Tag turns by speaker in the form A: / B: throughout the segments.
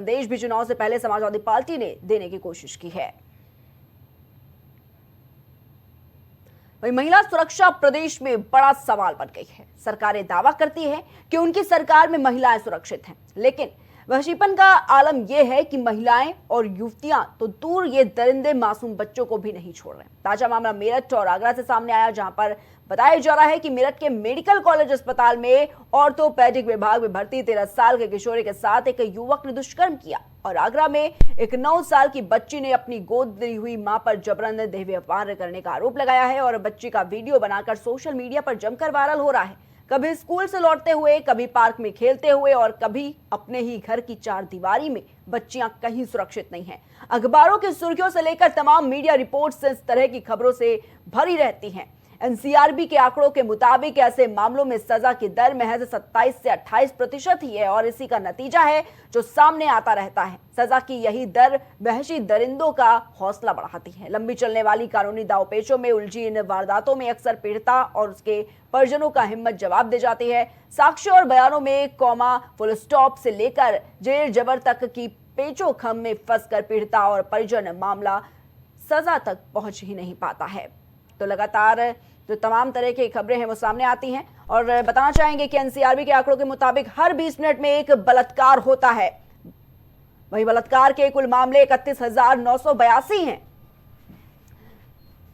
A: संदेश भी चुनाव से पहले समाजवादी पार्टी ने देने की कोशिश की है। वहीं महिला सुरक्षा प्रदेश में बड़ा सवाल बन गई है। सरकारें दावा करती है कि उनकी सरकार में महिलाएं सुरक्षित हैं, लेकिन वहशीपन का आलम यह है कि महिलाएं और युवतियां तो दूर, ये दरिंदे मासूम बच्चों को भी नहीं छोड़ रहे। ताजा मामला मेरठ और आगरा से सामने आया, जहां पर बताया जा रहा है कि मेरठ के मेडिकल कॉलेज अस्पताल में ऑर्थोपेडिक विभाग में भर्ती 13 साल के किशोरी के साथ एक युवक ने दुष्कर्म किया और आगरा में एक 9 साल की बच्ची ने अपनी गोद ली हुई मां पर जबरन देह व्यापार करने का आरोप लगाया है और बच्ची का वीडियो बनाकर सोशल मीडिया पर जमकर वायरल हो रहा है। कभी स्कूल से लौटते हुए, कभी पार्क में खेलते हुए और कभी अपने ही घर की चार दीवारी में बच्चियां कहीं सुरक्षित नहीं हैं। अखबारों की सुर्खियों से लेकर तमाम मीडिया रिपोर्ट्स इस तरह की खबरों से भरी रहती हैं। एनसीआरबी के आंकड़ों के मुताबिक ऐसे मामलों में सजा की दर महज 27 से 28% ही है और इसी का नतीजा है जो सामने आता रहता है। सजा की यही दर वहशी दरिंदों का हौसला बढ़ाती है। लंबी चलने वाली कानूनी दावपेचों में उलझी इन वारदातों में अक्सर पीड़िता और उसके परिजनों का हिम्मत जवाब दे जाती है। साक्ष्य और बयानों में कॉमा, फुल स्टॉप से लेकर जेर जबर तक की पेचोखम में फंसकर पीड़िता और परिजन मामला सजा तक पहुंच ही नहीं पाता है। तो लगातार जो तमाम तरह की खबरें हैं वो सामने आती हैं और बताना चाहेंगे कि एनसीआरबी के आंकड़ों के मुताबिक हर 20 मिनट में एक बलात्कार होता है। वही बलात्कार के कुल मामले 31,982 हैं।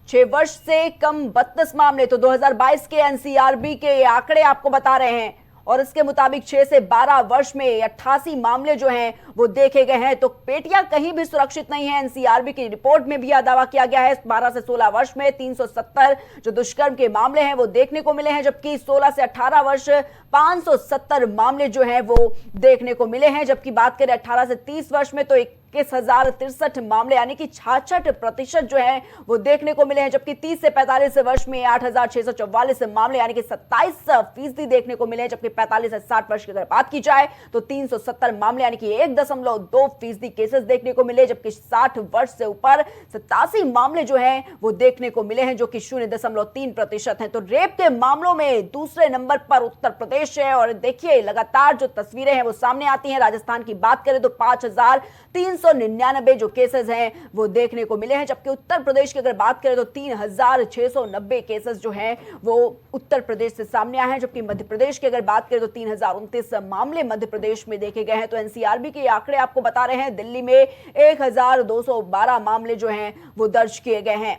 A: 6 वर्ष से कम 32 मामले। तो 2022 के एनसीआरबी के आंकड़े आपको बता रहे हैं और इसके मुताबिक 6 से 12 वर्ष में 88 मामले जो हैं वो देखे गए हैं। तो बेटियां कहीं भी सुरक्षित नहीं है। एनसीआरबी की रिपोर्ट में भी यह दावा किया गया है। 12 से 16 वर्ष में 370 जो दुष्कर्म के मामले हैं वो देखने को मिले हैं, जबकि 16 से 18 वर्ष 570 मामले जो हैं वो देखने को मिले हैं। जबकि बात करें 18 से 30 वर्ष में तो 21,063 मामले यानी कि 66% जो है वो देखने को मिले हैं, जबकि 30 से 45 वर्ष में 8,644 मामले यानी कि 27% देखने को मिले हैं। जबकि 45 से 60 वर्ष की अगर बात की जाए तो 370 मामले यानी कि 1.2% केसेस देखने को मिले, जबकि 60 वर्ष से ऊपर 87 मामले जो हैं वो देखने को मिले हैं, जो कि 0.3% है। तो रेप के मामलों में दूसरे नंबर पर उत्तर प्रदेश है और देखिए लगातार जो तस्वीरें हैं वो सामने आती हैं। राजस्थान की बात करें तो 5,399 जो केसेस हैं वो देखने को मिले हैं, जबकि उत्तर प्रदेश की अगर बात करें तो 3,690 केसेस जो हैं वो उत्तर प्रदेश से सामने आए हैं। जबकि मध्य प्रदेश की अगर बात करें तो 3,029 मामले मध्य प्रदेश में देखे गए हैं। तो एनसीआरबी के आंकड़े आपको बता रहे हैं दिल्ली में 1,212 मामले जो हैं वो दर्ज किए गए हैं।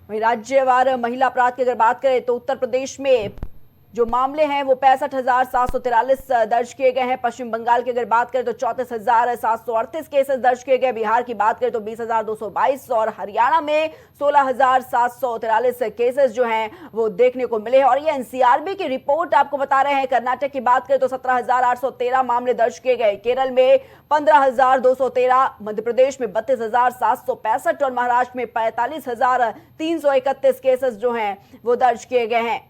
A: वहीं राज्यवार महिला अपराध की अगर बात करें तो उत्तर प्रदेश में जो मामले हैं वो 65,743 दर्ज किए गए हैं। पश्चिम बंगाल की अगर बात करें तो 34,738 केसेस दर्ज किए गए। बिहार की बात करें तो 20,222 और हरियाणा में 16,743 केसेस जो हैं वो देखने को मिले हैं। और ये एनसीआरबी की रिपोर्ट आपको बता रहे हैं। कर्नाटक की बात करें तो 17,813 मामले दर्ज किए गए, केरल में 15,213, मध्य प्रदेश में 32,765 और महाराष्ट्र में 45,331 केसेस जो हैं वो दर्ज किए गए हैं।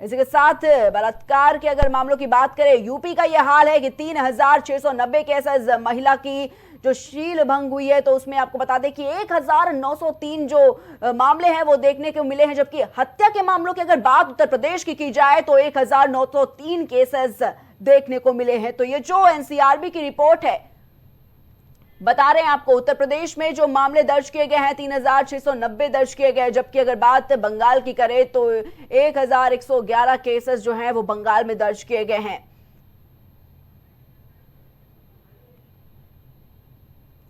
A: इसी के साथ बलात्कार के अगर मामलों की बात करें, यूपी का यह हाल है कि 3,690 केसेस महिला की जो शील भंग हुई है तो उसमें आपको बता दें कि 1,903 जो मामले हैं वो देखने को मिले हैं। जबकि हत्या के मामलों की अगर बात उत्तर प्रदेश की जाए तो 1,903 केसेस देखने को मिले हैं। तो ये जो एनसीआरबी की रिपोर्ट है बता रहे हैं आपको, उत्तर प्रदेश में जो मामले दर्ज किए गए हैं 3,690 दर्ज किए गए, जबकि अगर बात बंगाल की करें तो 1,111 केसेस जो हैं वो बंगाल में दर्ज किए गए हैं।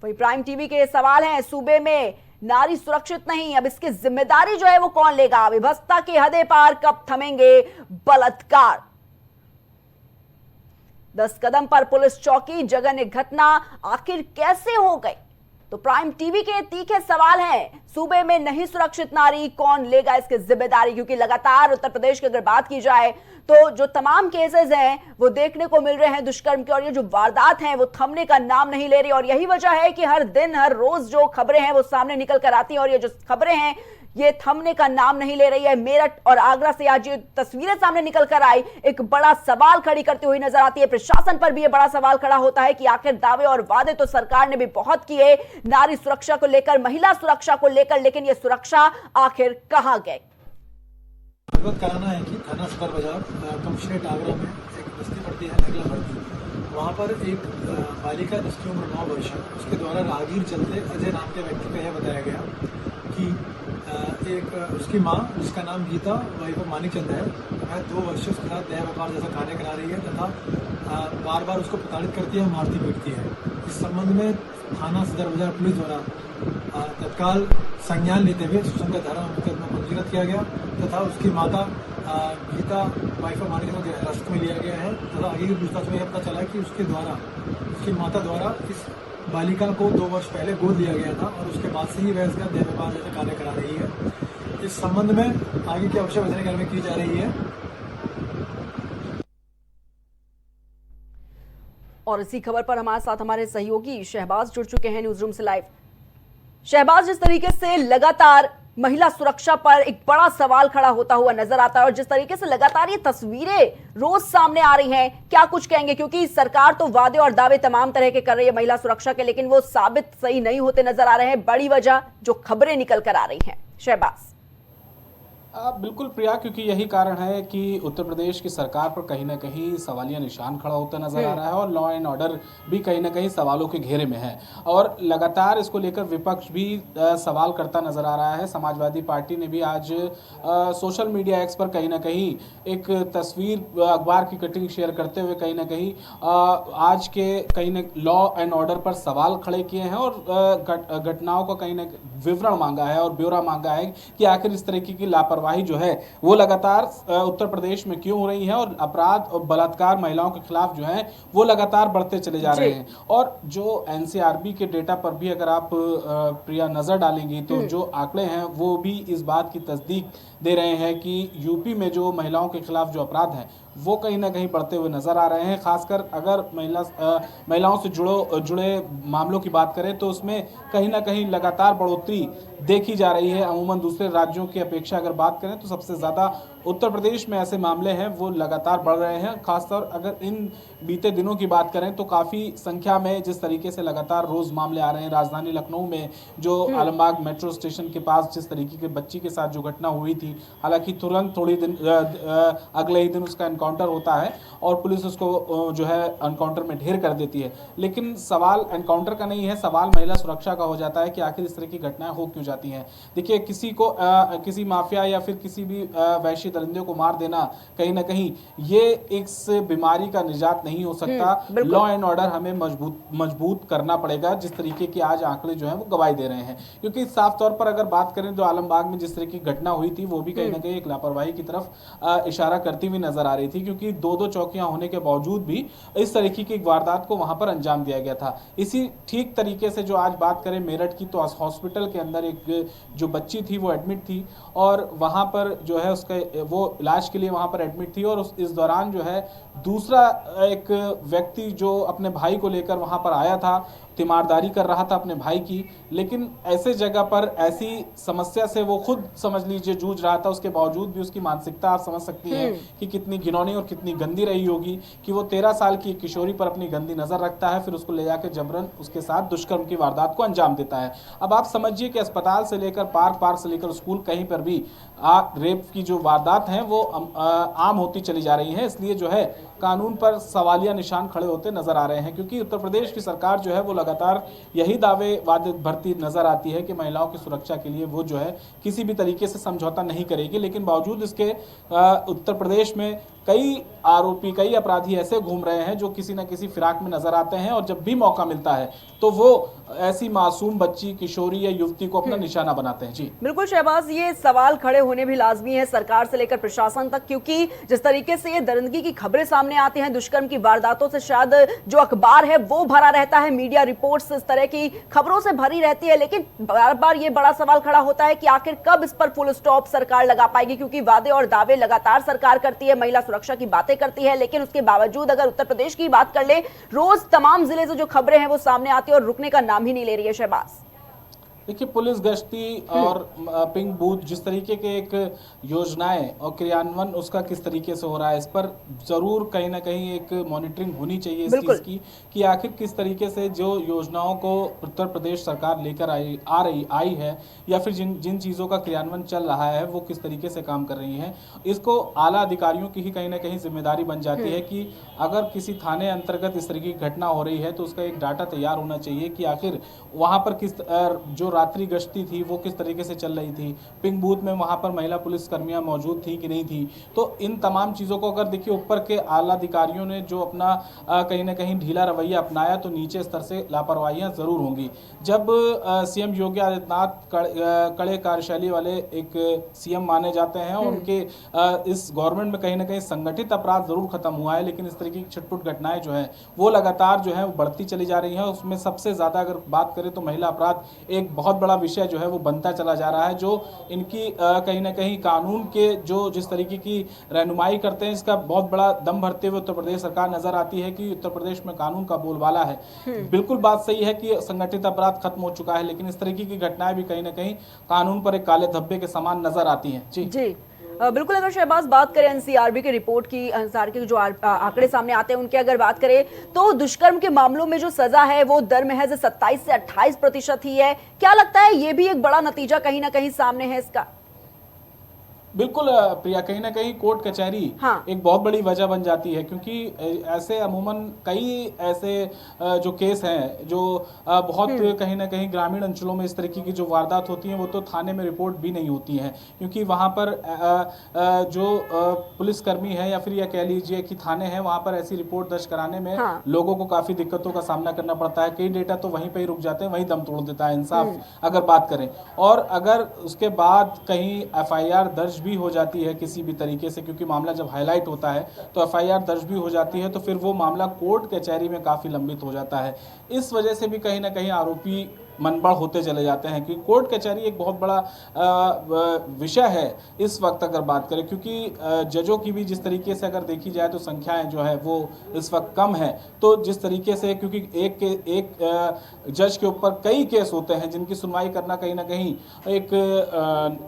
A: वही प्राइम टीवी के सवाल हैं, सूबे में नारी सुरक्षित नहीं, अब इसकी जिम्मेदारी जो है वो कौन लेगा? विभत्सता की हदें पार कब थमेंगे बलात्कार? 10 कदम पर पुलिस चौकी, जघन्य घटना आखिर कैसे हो गई? तो प्राइम टीवी के तीखे सवाल हैं, सूबे में नहीं सुरक्षित नारी, कौन लेगा इसकी जिम्मेदारी? क्योंकि लगातार उत्तर प्रदेश की अगर बात की जाए तो जो तमाम केसेस हैं वो देखने को मिल रहे हैं दुष्कर्म के, और ये जो वारदात हैं वो थमने का नाम नहीं ले रही। और यही वजह है कि हर दिन हर रोज जो खबरें हैं वो सामने निकल कर आती हैं और ये जो खबरें हैं ये थमने का नाम नहीं ले रही है। मेरठ और आगरा से आज ये तस्वीरें सामने निकल कर आई, एक बड़ा सवाल खड़ी करती हुई नजर आती है। प्रशासन पर भी ये बड़ा सवाल खड़ा होता है कि आखिर दावे और वादे तो सरकार ने भी बहुत किए नारी सुरक्षा को लेकर, महिला सुरक्षा को लेकर, लेकिन ये सुरक्षा आखिर कहां गई?
B: कहना है कि थाना सदर बाजार कमिश्नरेट आगरा में एक बस्ती पड़ती है नगला भर्ती, वहाँ पर एक बालिका जिसकी उम्र 9 वर्ष है, उसके द्वारा राहगीर चलते अजय नाम के व्यक्ति को यह बताया गया कि एक उसकी माँ, जिसका नाम गीता वाइफ ऑफ मानिकचंद है, वह 2 वर्ष से उसके साथ देह व्यापार जैसा कार्य करा रही है तथा बार बार उसको प्रताड़ित करती है, मारती पीटती है। इस संबंध में थाना सदर बाजार पुलिस द्वारा तत्काल संज्ञान लेते हुए शोषण का धारा मुकदमा पंजीकृत किया गया तथा उसकी माता गीता वाइफ ऑफ मानिकचंद को हिरासत में लिया गया है तथा आगे की पूछताछ में यह पता चला कि उसकी माता द्वारा इस बालिका को 2 वर्ष पहले गोद दिया गया था और उसके बाद से ही वह इसका देह व्यापार जैसे कार्य करा रही है। इस संबंध में आगे की आवश्यक वैधानिक कार्रवाई की जा रही है।
A: और इसी खबर पर हमारे साथ हमारे सहयोगी शहबाज जुड़ चुके हैं न्यूज रूम से लाइव। शहबाज, जिस तरीके से लगातार महिला सुरक्षा पर एक बड़ा सवाल खड़ा होता हुआ नजर आता है और जिस तरीके से लगातार ये तस्वीरें रोज सामने आ रही हैं, क्या कुछ कहेंगे? क्योंकि सरकार तो वादे और दावे तमाम तरह के कर रही है महिला सुरक्षा के, लेकिन वो साबित सही नहीं होते नजर आ रहे हैं। बड़ी वजह जो खबरें निकल कर आ रही हैं। शहबाज।
C: बिल्कुल प्रिया, क्योंकि यही कारण है कि उत्तर प्रदेश की सरकार पर कहीं ना कहीं सवालिया निशान खड़ा होता नजर आ रहा है और लॉ एंड ऑर्डर भी कहीं ना कहीं सवालों के घेरे में है और लगातार इसको लेकर विपक्ष भी सवाल करता नजर आ रहा है। समाजवादी पार्टी ने भी आज सोशल मीडिया एक्स पर कहीं ना कहीं एक तस्वीर अखबार की कटिंग शेयर करते हुए कहीं ना कहीं आज के लॉ एंड ऑर्डर पर सवाल खड़े किए हैं और घटनाओं का कहीं ना विवरण मांगा है और ब्यौरा मांगा है कि आखिर इस तरीके की लापरवाही जो है वो लगातार उत्तर प्रदेश में क्यों हो रही है और अपराध और बलात्कार महिलाओं के खिलाफ जो है वो लगातार बढ़ते चले जा रहे हैं। और जो एनसीआरबी के डेटा पर भी अगर आप प्रिया नजर डालेंगी तो जो आंकड़े हैं वो भी इस बात की तस्दीक दे रहे हैं कि यूपी में जो महिलाओं के खिलाफ जो अपराध हैं वो कहीं ना कहीं बढ़ते हुए नजर आ रहे हैं। खासकर अगर महिलाओं से जुड़े मामलों की बात करें तो उसमें कहीं ना कहीं लगातार बढ़ोतरी देखी जा रही है। अमूमन दूसरे राज्यों की अपेक्षा अगर बात करें तो सबसे ज़्यादा उत्तर प्रदेश में ऐसे मामले हैं वो लगातार बढ़ रहे हैं। खासतौर अगर इन बीते दिनों की बात करें तो काफ़ी संख्या में जिस तरीके से लगातार रोज़ मामले आ रहे हैं। राजधानी लखनऊ में जो आलमबाग मेट्रो स्टेशन के पास जिस तरीके के बच्ची के साथ जो घटना हुई थी, हालांकि तुरंत थोड़ी दिन अगले ही दिन उसका एनकाउंटर होता है और पुलिस उसको जो है एनकाउंटर में ढेर कर देती है। लेकिन सवाल एनकाउंटर का नहीं है, सवाल महिला सुरक्षा का हो जाता है कि आखिर इस तरह की घटनाएं हो क्यों जाती हैं। देखिए, किसी माफिया या फिर किसी भी वैश्य दरिंदे को मार देना कहीं ना कहीं ये इस बीमारी का निजात नहीं हो सकता। लॉ एंड ऑर्डर हमें मजबूत करना पड़ेगा, जिस तरीके की आज आंकड़े जो हैं वो गवाही दे रहे हैं। क्योंकि साफ तौर पर अगर बात करें तो आलमबाग में जिस तरह की घटना हुई थी वो भी कहीं ना कहीं एक लापरवाही की तरफ इशारा करती हुई नजर आ रही थी, क्योंकि 2-2 चौकियां होने के बावजूद भी इस तरीके की वारदात को वहां पर अंजाम दिया गया था। इसी ठीक तरीके से जो आज बात करें मेरठ की, तो हॉस्पिटल के अंदर एक जो बच्ची थी वो एडमिट थी और वहां पर जो है वो इलाज के लिए वहां पर एडमिट थी और इस दौरान जो है दूसरा एक व्यक्ति जो अपने भाई को लेकर वहां पर आया था, तीमारदारी कर रहा था अपने भाई की, लेकिन ऐसे जगह पर ऐसी समस्या से वो खुद समझ लीजिए जूझ रहा था। उसके बावजूद भी उसकी मानसिकता आप समझ सकती हैं कि कितनी घिनौनी और कितनी गंदी रही होगी कि वो 13 साल की किशोरी पर अपनी गंदी नजर रखता है, फिर उसको ले जाकर जबरन उसके साथ दुष्कर्म की वारदात को अंजाम देता है। अब आप समझिए कि अस्पताल से लेकर पार्क से लेकर स्कूल, कहीं पर भी रेप की जो वारदात हैं वो आम होती चली जा रही है। इसलिए जो है कानून पर सवालिया निशान खड़े होते नजर आ रहे हैं, क्योंकि उत्तर प्रदेश की सरकार जो है वो लगातार यही दावे वादे भरती नजर आती है कि महिलाओं की सुरक्षा के लिए वो जो है किसी भी तरीके से समझौता नहीं करेगी। लेकिन बावजूद इसके उत्तर प्रदेश में कई आरोपी, कई अपराधी ऐसे घूम रहे हैं जो किसी न किसी फिराक में नजर आते हैं और जब भी मौका मिलता है तो वो ऐसी मासूम बच्ची, किशोरी या युवती को अपना निशाना बनाते हैं। जी
A: बिल्कुल शहबाज, ये सवाल खड़े होने भी लाजमी है सरकार से लेकर प्रशासन तक, क्योंकि जिस तरीके से ये दरिंदगी की खबरें सामने आती हैं, दुष्कर्म की वारदातों से शायद जो अखबार है वो भरा रहता है, मीडिया रिपोर्ट्स इस तरह की खबरों से भरी रहती है, लेकिन बार बार ये बड़ा सवाल खड़ा होता है कि आखिर कब इस पर फुल स्टॉप सरकार लगा पाएगी। क्योंकि वादे और दावे लगातार सरकार करती है, महिला सुरक्षा की बातें करती है, लेकिन उसके बावजूद अगर उत्तर प्रदेश की बात कर ले, रोज तमाम जिले से जो खबरें हैं वो सामने आती है और रुकने का नाम ही नहीं ले रही है। शहबाज,
C: देखिए, पुलिस गश्ती और पिंक बूथ जिस तरीके के एक योजनाएं और क्रियान्वयन उसका किस तरीके से हो रहा है, इस पर जरूर कहीं ना कहीं एक मॉनिटरिंग होनी चाहिए इस
A: बिल्कुल।
C: चीज़ की कि आखिर किस तरीके से जो योजनाओं को उत्तर प्रदेश सरकार लेकर आई है, या फिर जिन जिन चीज़ों का क्रियान्वयन चल रहा है वो किस तरीके से काम कर रही हैं। इसको आला अधिकारियों की ही कहीं ना कहीं जिम्मेदारी बन जाती है कि अगर किसी थाने अंतर्गत इस तरीके की घटना हो रही है तो उसका एक डाटा तैयार होना चाहिए कि आखिर वहाँ पर किस जो रात्रि गश्ती थी वो किस तरीके से चल रही थी, पिंक बूथ में वहाँ पर महिला पुलिस कर्मियाँ मौजूद थी कि नहीं थी। तो इन तमाम चीज़ों को अगर देखिए ऊपर के आला अधिकारियों ने जो अपना कहीं ना कहीं ढीला रवैया अपनाया तो नीचे स्तर से लापरवाहियाँ ज़रूर होंगी। जब सीएम योगी आदित्यनाथ कड़े कार्यशैली वाले एक सीएम माने जाते हैं और उनके इस गवर्नमेंट में कहीं ना कहीं संगठित अपराध ज़रूर खत्म हुआ है, लेकिन इस तरीके की छिटपुट घटनाएं जो है वो लगातार जो है वो बढ़ती चली जा रही हैं। उसमें सबसे ज़्यादा अगर बात करें तो महिला अपराध एक बहुत बड़ा विषय जो है वो बनता चला जा रहा है, जो इनकी कहीं ना कहीं कानून के जो जिस तरीके की रहनुमाई करते हैं इसका बहुत बड़ा दम भरते हुए उत्तर प्रदेश सरकार नजर आती है कि उत्तर प्रदेश में कानून का बोलबाला है। बिल्कुल बात सही है कि संगठित अपराध खत्म हो चुका है, लेकिन इस तरीके की घटनाएं भी कहीं ना कहीं कानून पर एक काले धब्बे के समान नजर आती हैं। जी
A: बिल्कुल। अगर शहबाज बात करें एनसीआरबी की रिपोर्ट की अनुसार के जो आंकड़े सामने आते हैं उनके अगर बात करें तो दुष्कर्म के मामलों में जो सजा है वो दर महज 27 से 28% ही है। क्या लगता है ये भी एक बड़ा नतीजा कहीं ना कहीं सामने है इसका?
C: बिल्कुल प्रिया, कहीं ना कहीं कोर्ट कचहरी
A: हाँ।
C: एक बहुत बड़ी वजह बन जाती है, क्योंकि ऐसे अमूमन कई ऐसे जो केस हैं जो बहुत कहीं ना कहीं ग्रामीण अंचलों में इस तरीके की जो वारदात होती हैं वो तो थाने में रिपोर्ट भी नहीं होती हैं, क्योंकि वहाँ पर जो पुलिसकर्मी है या फिर यह कह लीजिए कि थाने हैं वहाँ पर ऐसी रिपोर्ट दर्ज कराने में
A: हाँ।
C: लोगों को काफ़ी दिक्कतों का सामना करना पड़ता है। कई डेटा तो वहीं पर ही रुक जाते हैं, वहीं दम तोड़ देता है इंसाफ अगर बात करें। और अगर उसके बाद कहीं एफआईआर दर्ज भी हो जाती है किसी भी तरीके से, क्योंकि मामला जब हाईलाइट होता है तो एफआईआर दर्ज भी हो जाती है, तो फिर वो मामला कोर्ट कचहरी में काफ़ी लंबित हो जाता है। इस वजह से भी कहीं ना कहीं आरोपी मनबड़ होते चले जाते हैं कि कोर्ट कचहरी एक बहुत बड़ा विषय है इस वक्त अगर बात करें, क्योंकि जजों की भी जिस तरीके से अगर देखी जाए तो संख्याएं जो है वो इस वक्त कम है। तो जिस तरीके से क्योंकि एक जज के ऊपर कई केस होते हैं जिनकी सुनवाई करना कहीं ना कहीं एक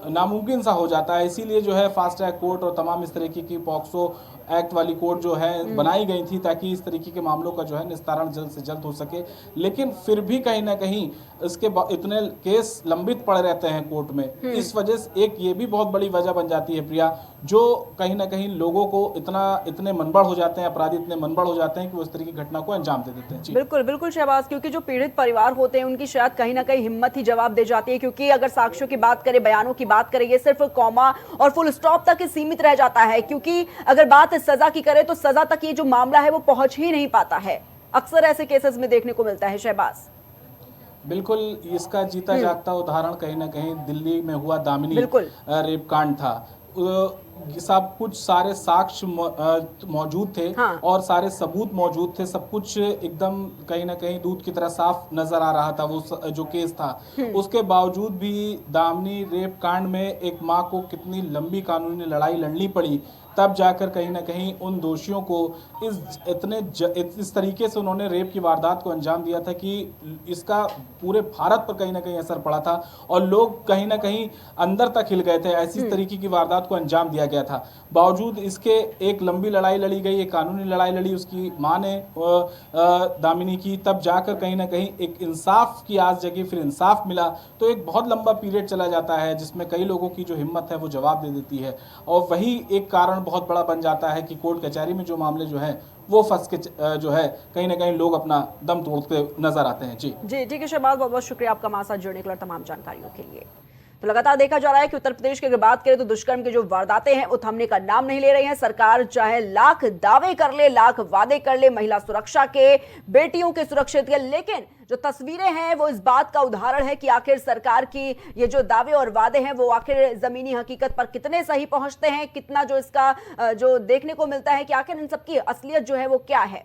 C: नामुमकिन सा हो जाता है, इसीलिए जो है फास्ट ट्रैक कोर्ट और तमाम इस तरीके की पॉक्सो एक्ट वाली कोर्ट जो है बनाई गई थी ताकि इस तरीके के मामलों का जो है निस्तारण जल्द से जल्द हो सके। लेकिन फिर भी कहीं ना कहीं इसके इतने केस लंबित पड़े रहते हैं कोर्ट में, इस वजह से एक ये भी बहुत बड़ी वजह बन जाती है प्रिया, जो कहीं ना कहीं लोगों को इतने मनबड़ हो जाते हैं, अपराधी इतने मनबड़ हो जाते हैं कि वो इस तरह की घटना को अंजाम दे देते हैं।
A: बिल्कुल बिल्कुल शहबाज, क्योंकि जो पीड़ित परिवार होते हैं उनकी शायद कहीं ना कहीं हिम्मत ही जवाब दे जाती है, क्योंकि अगर साक्ष्यों की बात करें, बयानों की बात करें, ये सिर्फ कॉमा और फुल स्टॉप तक ही सीमित रह जाता है, क्योंकि अगर बात सजा की करें तो सजा तक ये जो मामला है वो पहुंच ही नहीं पाता है। अक्सर ऐसे केसेस में देखने को मिलता है शहबाज।
C: बिल्कुल, इसका जीता जागता उदाहरण कहीं ना कहीं दिल्ली में हुआ दामिनी रेप कांड था। सब कुछ सारे साक्ष्य मौजूद थे।
A: हाँ।
C: और सारे सबूत मौजूद थे, सब कुछ एकदम कहीं ना कहीं दूध की तरह साफ नजर आ रहा था वो जो केस था। उसके बावजूद भी दामिनी रेप कांड में एक माँ को कितनी लंबी कानूनी लड़ाई लड़नी पड़ी, तब जाकर कहीं ना कहीं उन दोषियों को इस तरीके से उन्होंने रेप की वारदात को अंजाम दिया था कि इसका पूरे भारत पर कहीं ना कहीं असर पड़ा था और लोग कहीं ना कहीं अंदर तक हिल गए थे। ऐसी तरीके की वारदात को अंजाम दिया गया था। बावजूद इसके एक लंबी लड़ाई लड़ी गई, एक कानूनी लड़ाई लड़ी उसकी माँ ने दामिनी की, तब जाकर कहीं ना कहीं एक इंसाफ की आस जगी, फिर इंसाफ मिला। तो एक बहुत लंबा पीरियड चला जाता है जिसमें कई लोगों की जो हिम्मत है वो जवाब दे देती है, और वही एक कारण बहुत बड़ा बन जाता है कि कोर्ट कचहरी में जो मामले जो है वो फंस के जो है कहीं ना कहीं लोग अपना दम तोड़ते नजर आते हैं। जी
A: ठीक है शहबाज, बहुत बहुत शुक्रिया आपका हमारे साथ जुड़ने के लिए, तमाम जानकारियों के लिए। तो लगातार देखा जा रहा है कि उत्तर प्रदेश की अगर बात करें तो दुष्कर्म के जो वारदातें हैं वो थमने का नाम नहीं ले रही हैं। सरकार चाहे लाख दावे कर ले, लाख वादे कर ले महिला सुरक्षा के, बेटियों के सुरक्षित के, लेकिन जो तस्वीरें हैं वो इस बात का उदाहरण है कि आखिर सरकार की ये जो दावे और वादे हैं वो आखिर जमीनी हकीकत पर कितने सही पहुंचते हैं, कितना जो इसका जो देखने को मिलता है कि आखिर इन सबकी असलियत जो है वो क्या है।